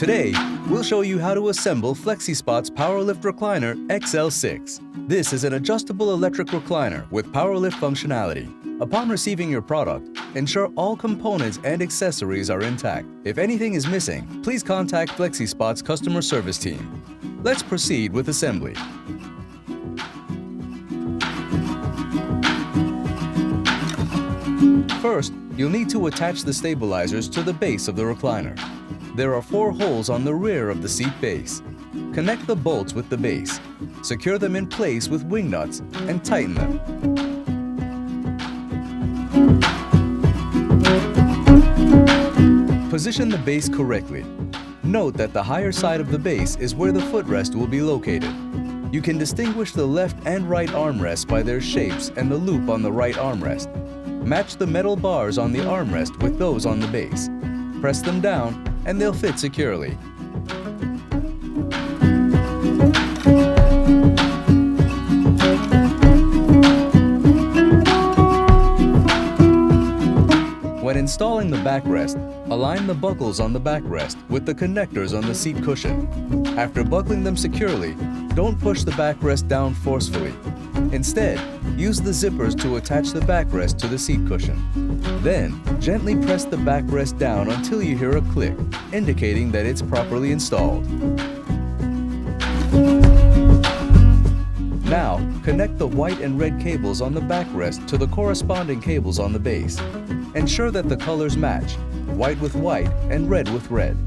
Today, we'll show you how to assemble FlexiSpot's PowerLift Recliner XL6. This is an adjustable electric recliner with PowerLift functionality. Upon receiving your product, ensure all components and accessories are intact. If anything is missing, please contact FlexiSpot's customer service team. Let's proceed with assembly. First, you'll need to attach the stabilizers to the base of the recliner. There are 4 holes on the rear of the seat base. Connect the bolts with the base. Secure them in place with wing nuts and tighten them. Position the base correctly. Note that the higher side of the base is where the footrest will be located. You can distinguish the left and right armrests by their shapes and the loop on the right armrest. Match the metal bars on the armrest with those on the base. Press them down and they'll fit securely. When installing the backrest, align the buckles on the backrest with the connectors on the seat cushion. After buckling them securely, don't push the backrest down forcefully. Instead, use the zippers to attach the backrest to the seat cushion. Then, gently press the backrest down until you hear a click, indicating that it's properly installed. Now, connect the white and red cables on the backrest to the corresponding cables on the base. Ensure that the colors match, white with white and red with red.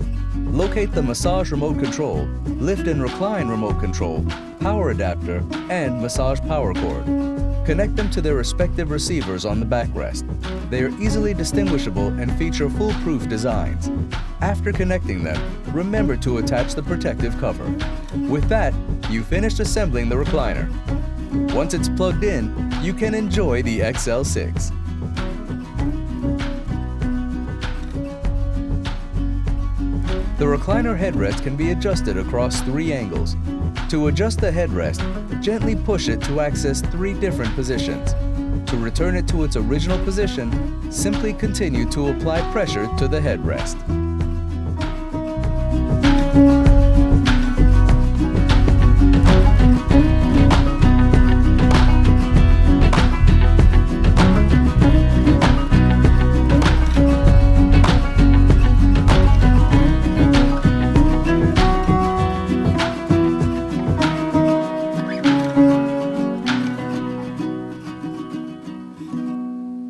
Locate the massage remote control, lift and recline remote control, power adapter, and massage power cord. Connect them to their respective receivers on the backrest. They are easily distinguishable and feature foolproof designs. After connecting them, remember to attach the protective cover. With that, you finished assembling the recliner. Once it's plugged in, you can enjoy the XL6. The recliner headrest can be adjusted across 3 angles. To adjust the headrest, gently push it to access 3 different positions. To return it to its original position, simply continue to apply pressure to the headrest.